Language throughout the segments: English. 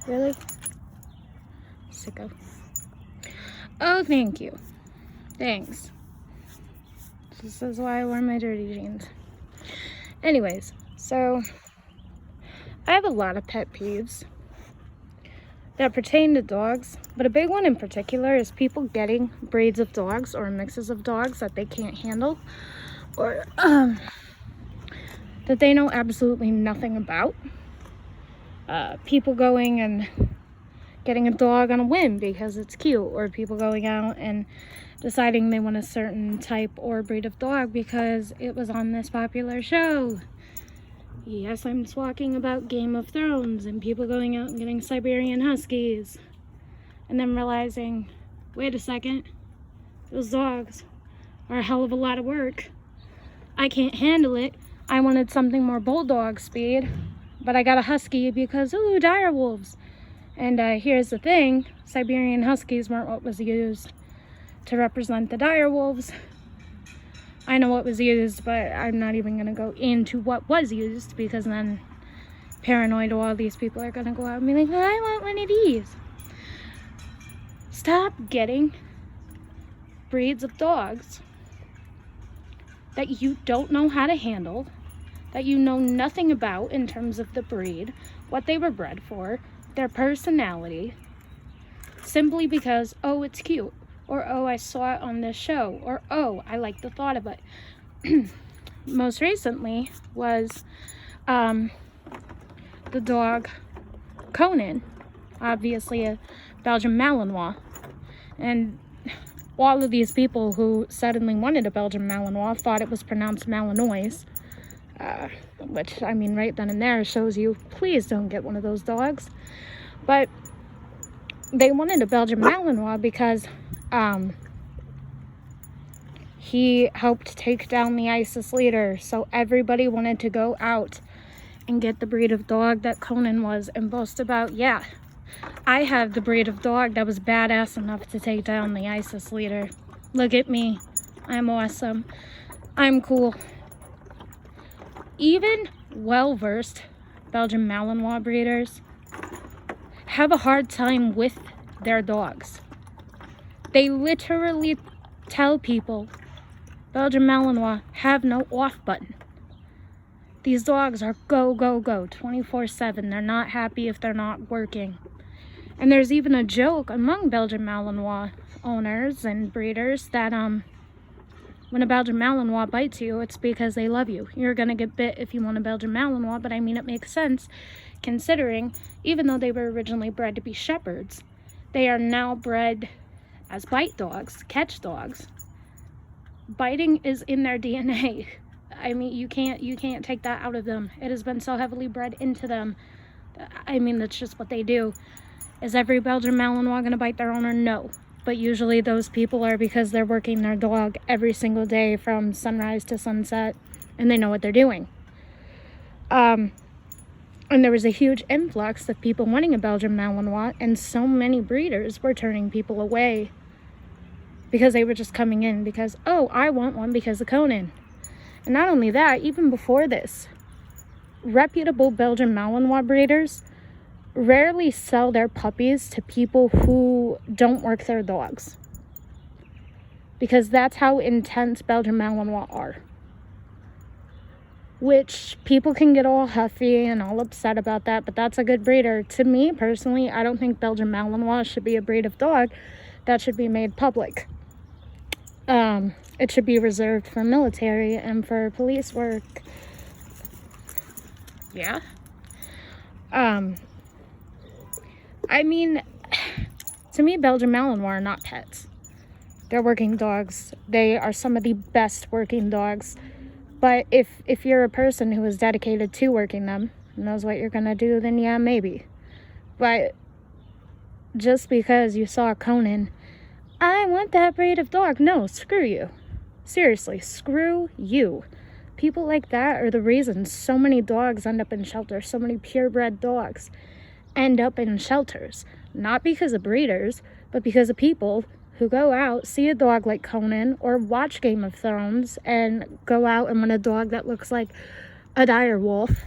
Really? Sicko. Oh, thank you. Thanks. This is why I wear my dirty jeans. Anyways, so I have a lot of pet peeves that pertain to dogs, but a big one in particular is people getting breeds of dogs or mixes of dogs that they can't handle, or that they know absolutely nothing about. People going and getting a dog on a whim because it's cute, or people going out and deciding they want a certain type or breed of dog because it was on this popular show. Yes, I'm talking about Game of Thrones, and people going out and getting Siberian Huskies and then realizing, wait a second, those dogs are a hell of a lot of work. I can't handle it. I wanted something more bulldog speed, but I got a husky because, ooh, dire wolves. And here's the thing, Siberian Huskies weren't what was used to represent the dire wolves. I know what was used, but I'm not even going to go into what was used, because then paranoid all these people are going to go out and be like, well, I want one of these. Stop getting breeds of dogs that you don't know how to handle, that you know nothing about in terms of the breed, what they were bred for, their personality, simply because, oh, it's cute, or oh, I saw it on this show, or oh, I like the thought of it. Most recently was the dog Conan, obviously a Belgian Malinois, and all of these people who suddenly wanted a Belgian Malinois thought it was pronounced Malinois, which, I mean, right then and there shows you, please don't get one of those dogs. But they wanted a Belgian Malinois because he helped take down the ISIS leader, so everybody wanted to go out and get the breed of dog that Conan was and boast about, yeah, I have the breed of dog that was badass enough to take down the ISIS leader. Look at me. I'm awesome. I'm cool. Even well-versed Belgian Malinois breeders have a hard time with their dogs. They literally tell people, Belgian Malinois have no off button. These dogs are go, go, go, 24/7. They're not happy if they're not working. And there's even a joke among Belgian Malinois owners and breeders that when a Belgian Malinois bites you, it's because they love you. You're going to get bit if you want a Belgian Malinois, but I mean, it makes sense considering, even though they were originally bred to be shepherds, they are now bred as bite dogs, catch dogs. Biting is in their DNA. I mean, you can't take that out of them. It has been so heavily bred into them. I mean, that's just what they do. Is every Belgian Malinois going to bite their owner? No. But usually those people are because they're working their dog every single day from sunrise to sunset, and they know what they're doing. And there was a huge influx of people wanting a Belgian Malinois, and so many breeders were turning people away because they were just coming in because, oh, I want one because of Conan. And not only that, even before this, reputable Belgian Malinois breeders rarely sell their puppies to people who don't work their dogs, because that's how intense Belgian Malinois are. Which people can get all huffy and all upset about that, but that's a good breeder. To me, personally, I don't think Belgian Malinois should be a breed of dog that should be made public. It should be reserved for military and for police work. Yeah. I mean, to me, Belgian Malinois are not pets. They're working dogs. They are some of the best working dogs. But if you're a person who is dedicated to working them, and knows what you're going to do, then yeah, maybe. But just because you saw Conan, I want that breed of dog. No, screw you. Seriously, screw you. People like that are the reason so many dogs end up in shelters. So many purebred dogs end up in shelters. Not because of breeders, but because of people who go out, see a dog like Conan, or watch Game of Thrones, and go out and want a dog that looks like a dire wolf,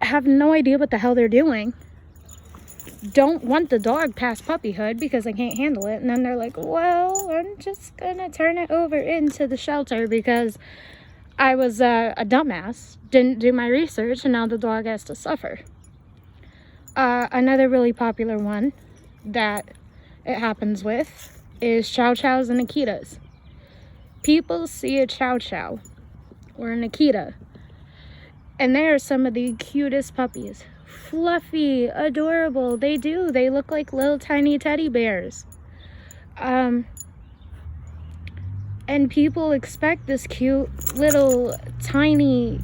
have no idea what the hell they're doing, don't want the dog past puppyhood because they can't handle it. And then they're like, well, I'm just gonna turn it over into the shelter because I was a dumbass, didn't do my research, and now the dog has to suffer. Another really popular one that it happens with is Chow Chows and Akitas. People see a Chow Chow or an Akita, and they are some of the cutest puppies. Fluffy, adorable. They look like little tiny teddy bears. And people expect this cute little tiny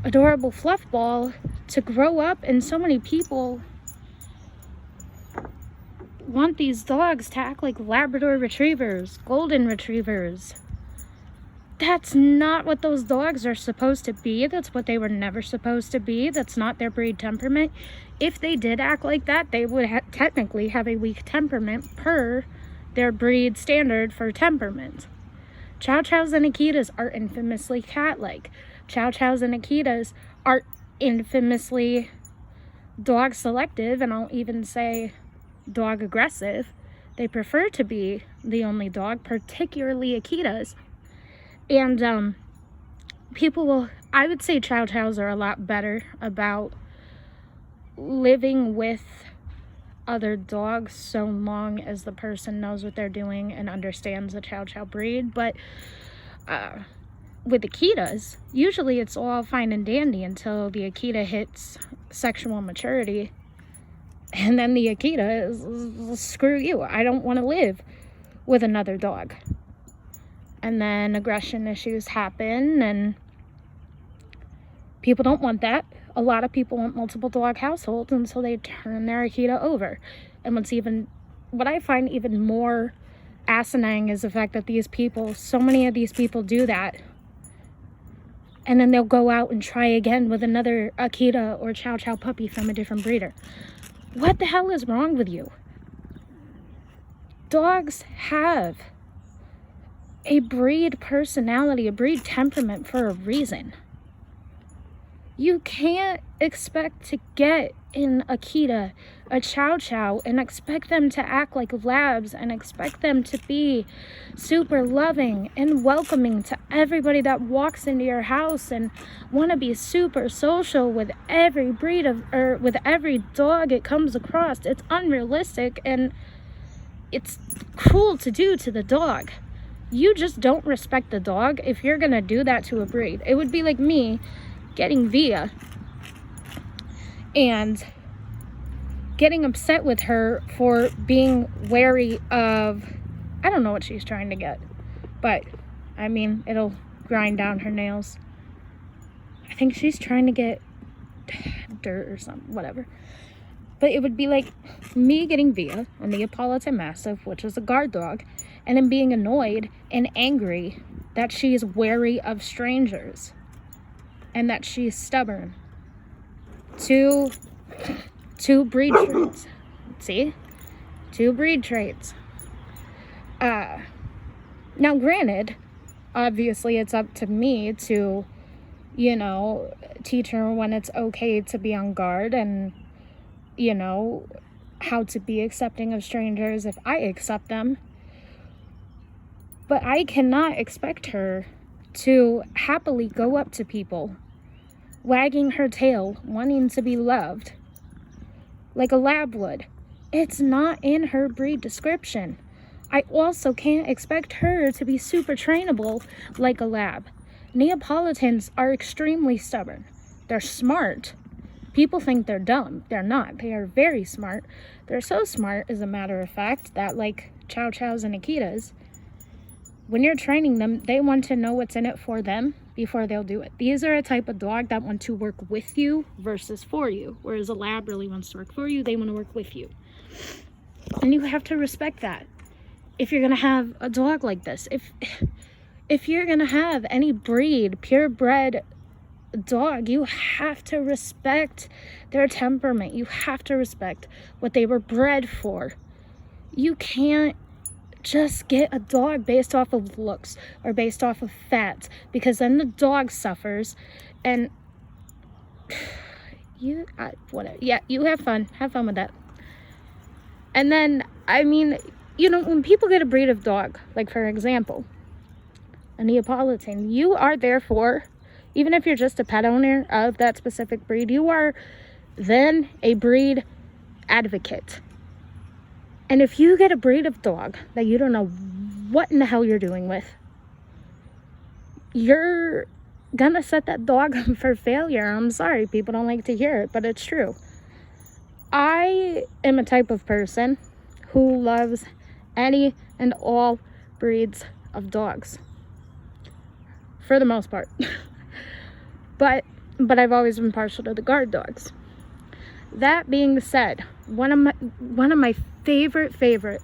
adorable fluff ball to grow up, and so many people want these dogs to act like Labrador retrievers, golden retrievers. That's not what those dogs are supposed to be. That's what they were never supposed to be. That's not their breed temperament. If they did act like that, they would technically have a weak temperament per their breed standard for temperament. Chow Chows and Akitas are infamously cat-like. Chow Chows and Akitas are infamously dog selective, and I'll even say dog aggressive. They prefer to be the only dog, particularly Akitas. And I would say Chow Chows are a lot better about living with other dogs so long as the person knows what they're doing and understands the Chow Chow breed. But with Akitas, usually it's all fine and dandy until the Akita hits sexual maturity. And then the Akita is, screw you, I don't want to live with another dog. And then aggression issues happen, and people don't want that. A lot of people want multiple dog households until they turn their Akita over. And what I find even more asinine is the fact that so many of these people do that. And then they'll go out and try again with another Akita or Chow Chow puppy from a different breeder. What the hell is wrong with you? Dogs have a breed personality, a breed temperament for a reason. You can't expect to get in Akita, a Chow Chow, and expect them to act like labs and expect them to be super loving and welcoming to everybody that walks into your house and want to be super social with every with every dog it comes across. It's unrealistic, and it's cruel to do to the dog. You just don't respect the dog if you're gonna do that to a breed. It would be like me getting Via and getting upset with her for being wary of, I don't know what she's trying to get, but I mean, it'll grind down her nails. I think she's trying to get dirt or something, whatever. But it would be like me getting Via, a Neapolitan Mastiff, which is a guard dog, and then being annoyed and angry that she is wary of strangers and that she's stubborn. Two breed traits. See? 2 breed traits. Now granted, obviously it's up to me to, teach her when it's okay to be on guard and, how to be accepting of strangers if I accept them. But I cannot expect her to happily go up to people, wagging her tail, wanting to be loved, like a lab would. It's not in her breed description. I also can't expect her to be super trainable like a lab. Neapolitans are extremely stubborn. They're smart. People think they're dumb. They're not. They are very smart. They're so smart, as a matter of fact, that like Chow Chows and Akitas, when you're training them, they want to know what's in it for them before they'll do it. These are a type of dog that want to work with you versus for you, whereas a lab really wants to work for you. They want to work with you. And you have to respect that. If you're going to have a dog like this, if you're going to have any breed, purebred dog, you have to respect their temperament. You have to respect what they were bred for. You can't just get a dog based off of looks or based off of fat, because then the dog suffers. And you have fun with that. And then, I mean, you know, when people get a breed of dog, like for example, a Neapolitan, you are therefore, even if you're just a pet owner of that specific breed, you are then a breed advocate. And if you get a breed of dog that you don't know what in the hell you're doing with, you're gonna set that dog up for failure. I'm sorry, people don't like to hear it, but it's true. I am a type of person who loves any and all breeds of dogs, for the most part. but I've always been partial to the guard dogs. That being said, one of my favorite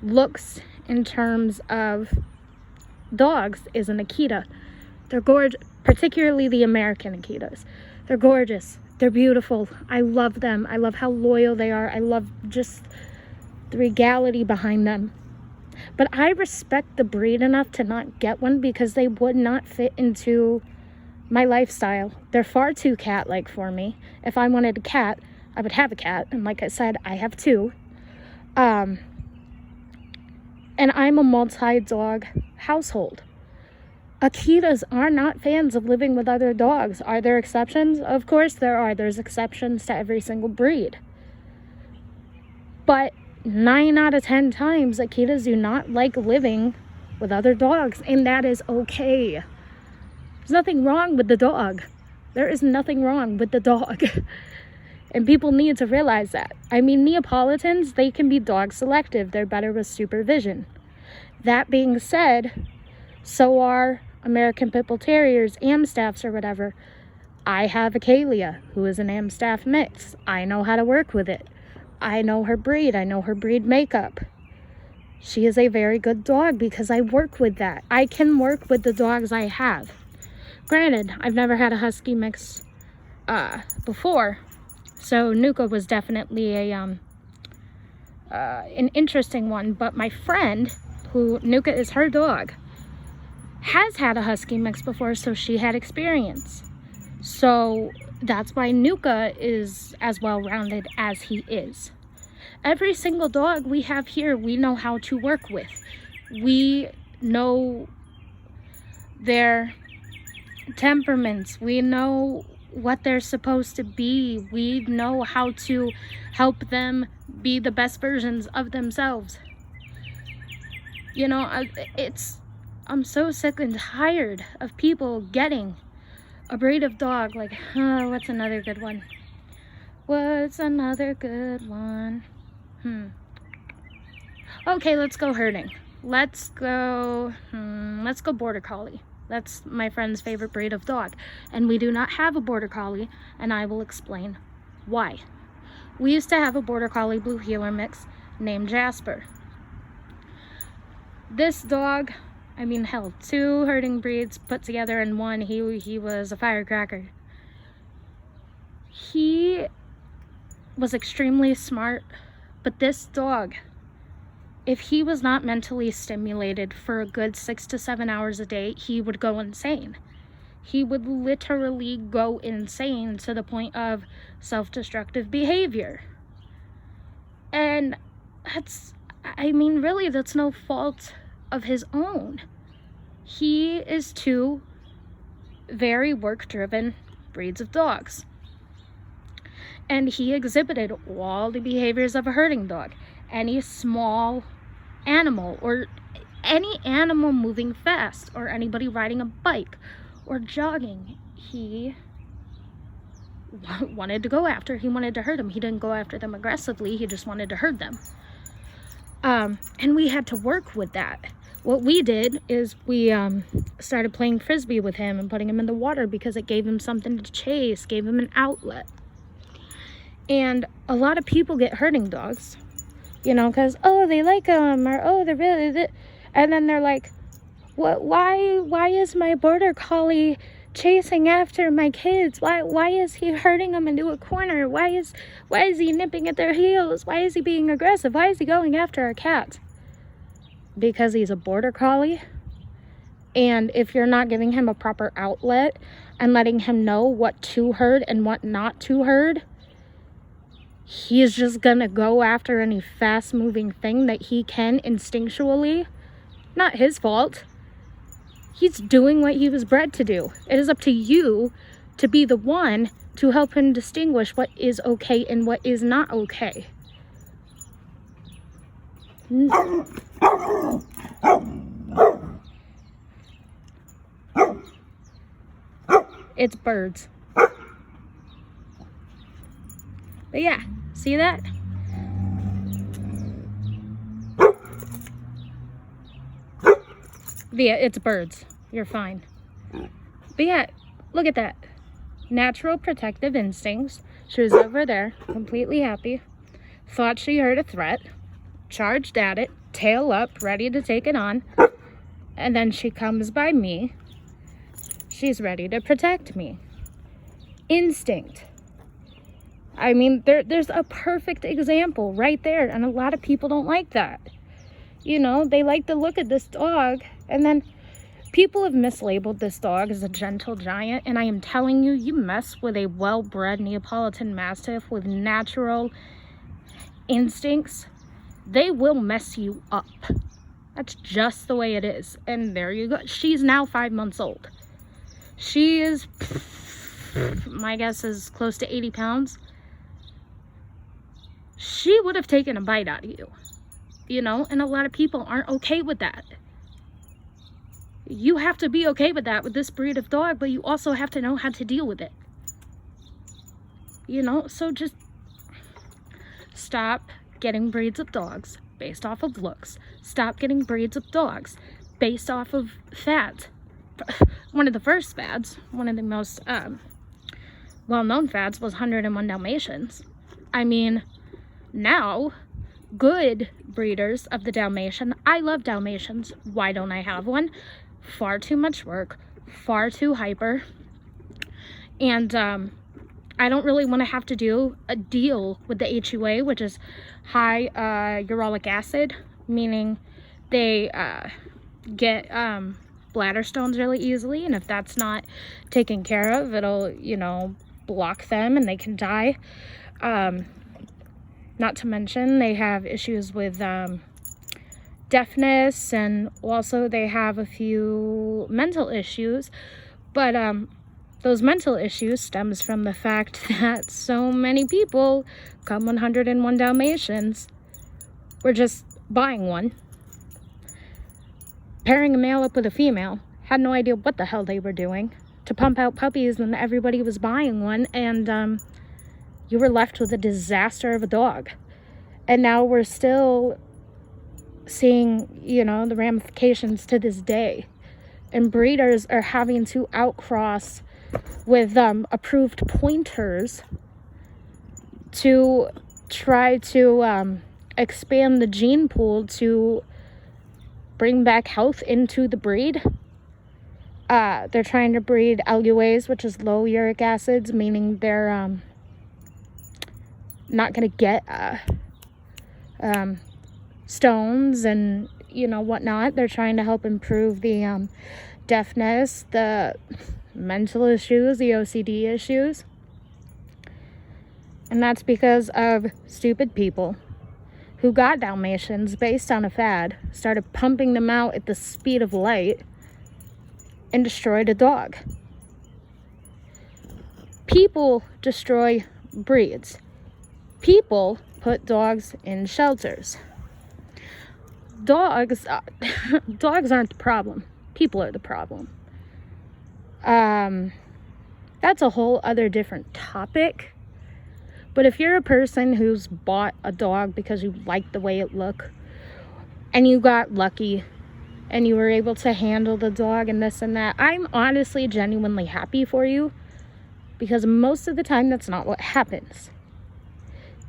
looks in terms of dogs is an Akita. They're gorgeous, particularly the American Akitas. They're gorgeous. They're beautiful. I love them. I love how loyal they are. I love just the regality behind them. But I respect the breed enough to not get one because they would not fit into my lifestyle. They're far too cat-like for me. If I wanted a cat, I would have a cat. And like I said, I have two. And I'm a multi-dog household. Akitas are not fans of living with other dogs. Are there exceptions? Of course there are. There's exceptions to every single breed. But 9 out of 10 times, Akitas do not like living with other dogs. And that is okay. There's nothing wrong with the dog. There is nothing wrong with the dog. And people need to realize that. I mean, Neapolitans, they can be dog selective. They're better with supervision. That being said, so are American Pit Bull Terriers, Amstaffs or whatever. I have a Kalia, who is an Amstaff mix. I know how to work with it. I know her breed. I know her breed makeup. She is a very good dog because I work with that. I can work with the dogs I have. Granted, I've never had a Husky mix before, so Nuka was definitely an interesting one. But my friend, who Nuka is her dog, has had a Husky mix before, so she had experience. So that's why Nuka is as well-rounded as he is. Every single dog we have here, we know how to work with. We know their temperaments. We know what they're supposed to be. We know how to help them be the best versions of themselves. You know, I'm so sick and tired of people getting a breed of dog. Like, what's another good one? What's another good one? Okay, let's go herding. Let's go Border Collie. That's my friend's favorite breed of dog. And we do not have a Border Collie, and I will explain why. We used to have a Border Collie Blue Heeler mix named Jasper. This dog, I mean, hell, 2 herding breeds put together in one. He was a firecracker. He was extremely smart, but this dog, if he was not mentally stimulated for a good 6 to 7 hours a day, he would go insane. He would literally go insane to the point of self-destructive behavior. And that's, I mean, really, that's no fault of his own. He is 2 very work-driven breeds of dogs. And he exhibited all the behaviors of a herding dog. Any small animal, or any animal moving fast, or anybody riding a bike or jogging, he wanted to go after. He wanted to herd them. He didn't go after them aggressively. He just wanted to herd them. And we had to work with that. What we did is we started playing frisbee with him and putting him in the water because it gave him something to chase, gave him an outlet. And a lot of people get herding dogs, you know, because, oh, they like them, or, oh, they're really, and then they're like, what? Why is my Border Collie chasing after my kids? Why is he herding them into a corner? Why is he nipping at their heels? Why is he being aggressive? Why is he going after our cats? Because he's a Border Collie. And if you're not giving him a proper outlet and letting him know what to herd and what not to herd, he's just gonna go after any fast moving thing that he can instinctually. Not his fault. He's doing what he was bred to do. It is up to you to be the one to help him distinguish what is okay and what is not okay. It's birds. But yeah, see that? But yeah, it's birds. You're fine. But yeah, look at that. Natural protective instincts. She was over there, completely happy. Thought she heard a threat. Charged at it, tail up, ready to take it on. And then she comes by me. She's ready to protect me. Instinct. I mean, there's a perfect example right there. And a lot of people don't like that. You know, they like to look at this dog, and then people have mislabeled this dog as a gentle giant. And I am telling you, you mess with a well-bred Neapolitan Mastiff with natural instincts, they will mess you up. That's just the way it is. And there you go. She's now 5 months old. She is, my guess is close to 80 pounds. She would have taken a bite out of you, you know, and a lot of people aren't okay with that. You have to be okay with that with this breed of dog, but you also have to know how to deal with it. You know, so just stop getting breeds of dogs based off of looks. Stop getting breeds of dogs based off of fads. One of the first fads, one of the most well-known fads was 101 Dalmatians. I mean, now, good breeders of the Dalmatian, I love Dalmatians. Why don't I have one? Far too much work, far too hyper, and I don't really want to have to do a deal with the HUA, which is high urolic acid, meaning they get bladder stones really easily, and if that's not taken care of, it'll, you know, block them and they can die. Not to mention they have issues with deafness, and also they have a few mental issues, but those mental issues stems from the fact that so many people come 101 Dalmatians were just buying one, pairing a male up with a female, had no idea what the hell they were doing to pump out puppies when everybody was buying one, and you were left with a disaster of a dog. And now we're still seeing, you know, the ramifications to this day. And breeders are having to outcross with approved pointers to try to expand the gene pool to bring back health into the breed. They're trying to breed LUAs, which is low uric acids, meaning they're not going to get stones and, you know, whatnot. They're trying to help improve the deafness, the mental issues, the OCD issues. And that's because of stupid people who got Dalmatians based on a fad, started pumping them out at the speed of light, and destroyed a dog. People destroy breeds. People put dogs in shelters. Dogs aren't the problem. People are the problem. That's a whole other different topic. But if you're a person who's bought a dog because you like the way it looked, and you got lucky, and you were able to handle the dog and this and that, I'm honestly genuinely happy for you, because most of the time that's not what happens.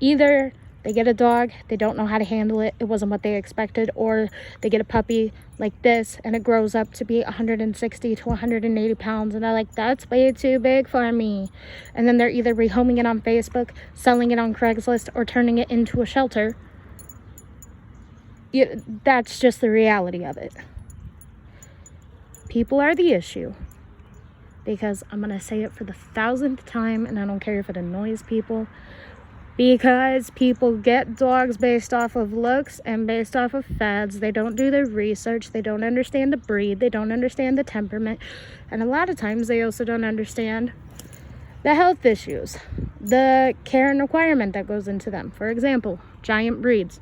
Either they get a dog, they don't know how to handle it, it wasn't what they expected, or they get a puppy like this and it grows up to be 160 to 180 pounds and they're like, that's way too big for me. And then they're either rehoming it on Facebook, selling it on Craigslist, or turning it into a shelter. That's just the reality of it. People are the issue. Because I'm going to say it for the 1,000th time, and I don't care if it annoys people. because people get dogs based off of looks and based off of fads. They don't do their research. They don't understand the breed. They don't understand the temperament. And a lot of times they also don't understand the health issues, the care and requirement that goes into them. For example, giant breeds.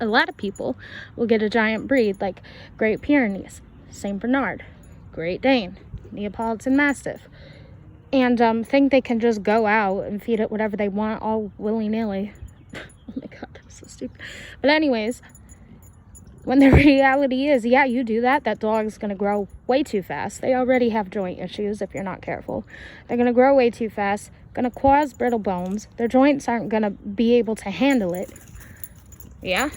A lot of people will get a giant breed like Great Pyrenees, St. Bernard, Great Dane, Neapolitan Mastiff, and think they can just go out and feed it whatever they want all willy-nilly. Oh my god, that's so stupid. But anyways, when the reality is, yeah, you do that, that dog's going to grow way too fast. They already have joint issues if you're not careful. They're going to grow way too fast, going to cause brittle bones. Their joints aren't going to be able to handle it. Yeah?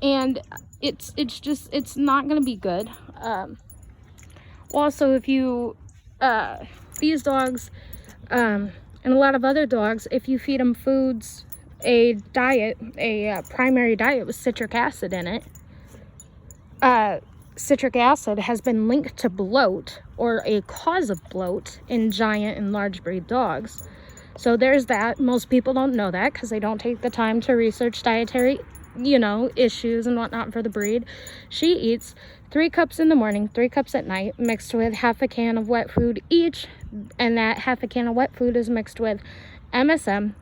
And it's not going to be good. Also, if you, these dogs, and a lot of other dogs, if you feed them foods, a diet, a primary diet with citric acid in it, citric acid has been linked to bloat, or a cause of bloat, in giant and large breed dogs. So there's that. Most people don't know that because they don't take the time to research dietary, issues and whatnot for the breed. She eats 3 cups in the morning, 3 cups at night, mixed with half a can of wet food each, and that half a can of wet food is mixed with MSM,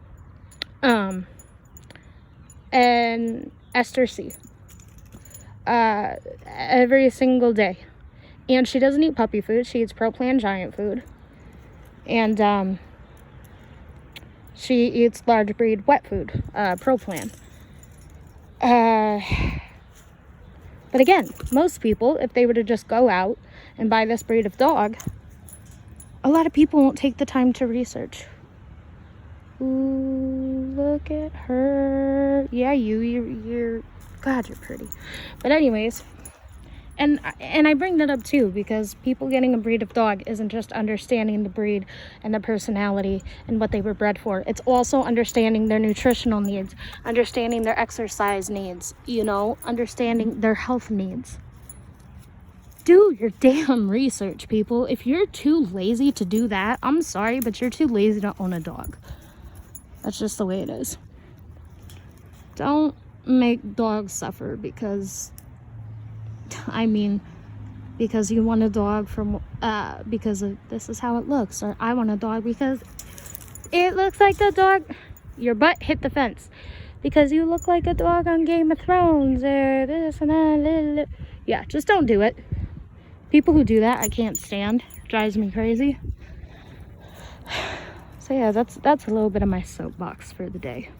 and ester C, every single day. And she doesn't eat puppy food. She eats Pro Plan giant food, and she eats large breed wet food, Pro Plan. But again, most people, if they were to just go out and buy this breed of dog, a lot of people won't take the time to research. Ooh, look at her. Yeah, you're God, you're pretty. But anyways, and I bring that up too because people getting a breed of dog isn't just understanding the breed and the personality and what they were bred for. It's also understanding their nutritional needs, understanding their exercise needs, understanding their health needs. Do your damn research, people. If you're too lazy to do that, I'm sorry, but you're too lazy to own a dog. That's just the way it is. Don't make dogs suffer because you want a dog from because of this is how it looks, or I want a dog because it looks like the dog, your butt hit the fence, because you look like a dog on Game of Thrones, or this and that. Yeah, just don't do it. People who do that, I can't stand. It drives me crazy. So yeah, that's a little bit of my soapbox for the day.